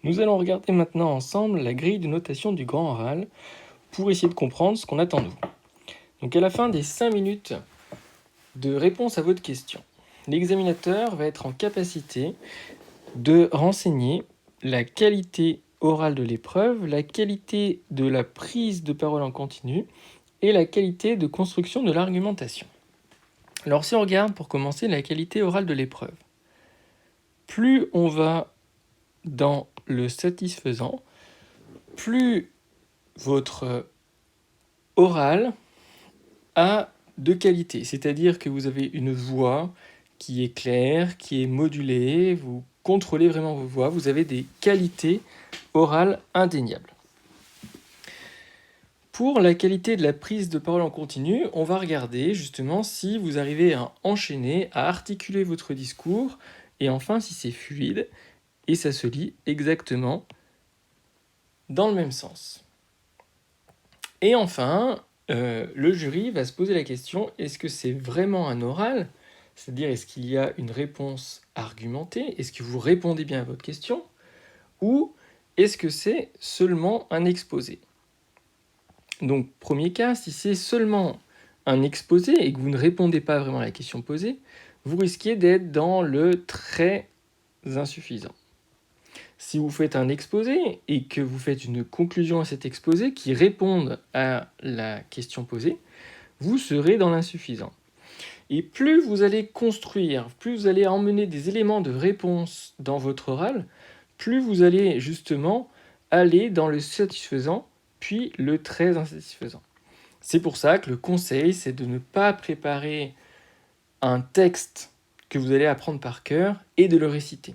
Nous allons regarder maintenant ensemble la grille de notation du grand oral pour essayer de comprendre ce qu'on attend de vous. Donc à la fin des 5 minutes de réponse à votre question, l'examinateur va être en capacité de renseigner la qualité orale de l'épreuve, la qualité de la prise de parole en continu et la qualité de construction de l'argumentation. Alors si on regarde pour commencer la qualité orale de l'épreuve, plus on va dans le satisfaisant, plus votre oral a de qualité, c'est-à-dire que vous avez une voix qui est claire, qui est modulée, vous contrôlez vraiment vos voix, vous avez des qualités orales indéniables. Pour la qualité de la prise de parole en continu, on va regarder justement si vous arrivez à enchaîner, à articuler votre discours, et enfin si c'est fluide, et ça se lit exactement dans le même sens. Et enfin, le jury va se poser la question, est-ce que c'est vraiment un oral ? C'est-à-dire, est-ce qu'il y a une réponse argumentée ? Est-ce que vous répondez bien à votre question ? Ou est-ce que c'est seulement un exposé ? Donc, premier cas, si c'est seulement un exposé et que vous ne répondez pas vraiment à la question posée, vous risquez d'être dans le très insuffisant. Si vous faites un exposé et que vous faites une conclusion à cet exposé qui réponde à la question posée, vous serez dans l'insuffisant. Et plus vous allez construire, plus vous allez emmener des éléments de réponse dans votre oral, plus vous allez justement aller dans le satisfaisant, puis le très insatisfaisant. C'est pour ça que le conseil, c'est de ne pas préparer un texte que vous allez apprendre par cœur et de le réciter.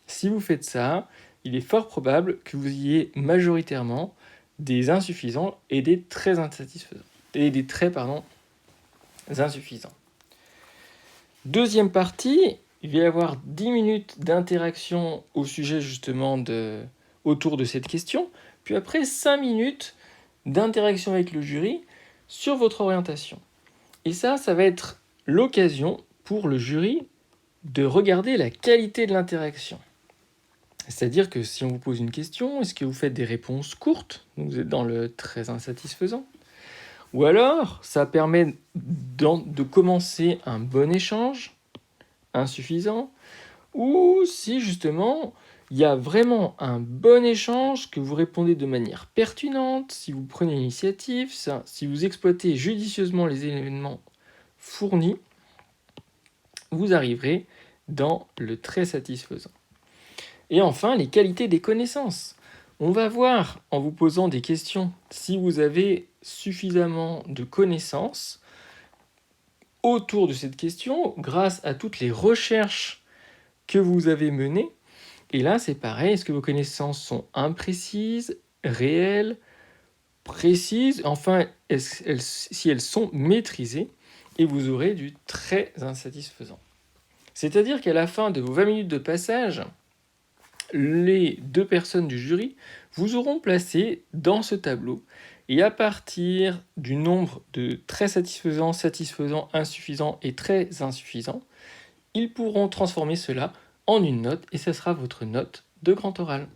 Si vous faites ça, il est fort probable que vous ayez majoritairement des insuffisants et des très insatisfaisants. Et des très, insuffisants. Deuxième partie, il va y avoir 10 minutes d'interaction au sujet justement autour de cette question, puis après 5 minutes d'interaction avec le jury sur votre orientation. Et ça va être l'occasion pour le jury de regarder la qualité de l'interaction. C'est-à-dire que si on vous pose une question, est-ce que vous faites des réponses courtes ? Donc vous êtes dans le très insatisfaisant. Ou alors, ça permet de commencer un bon échange, insuffisant. Ou si justement, il y a vraiment un bon échange, que vous répondez de manière pertinente, si vous prenez l'initiative, si vous exploitez judicieusement les éléments fournis, vous arriverez dans le très satisfaisant. Et enfin, les qualités des connaissances. On va voir, en vous posant des questions, si vous avez suffisamment de connaissances autour de cette question, grâce à toutes les recherches que vous avez menées. Et là, c'est pareil, est-ce que vos connaissances sont imprécises, réelles, précises, enfin, si elles sont maîtrisées, et vous aurez du très insatisfaisant. C'est-à-dire qu'à la fin de vos 20 minutes de passage, les deux personnes du jury vous auront placé dans ce tableau. Et à partir du nombre de très satisfaisant, satisfaisant, insuffisant et très insuffisant, ils pourront transformer cela en une note et ce sera votre note de grand oral.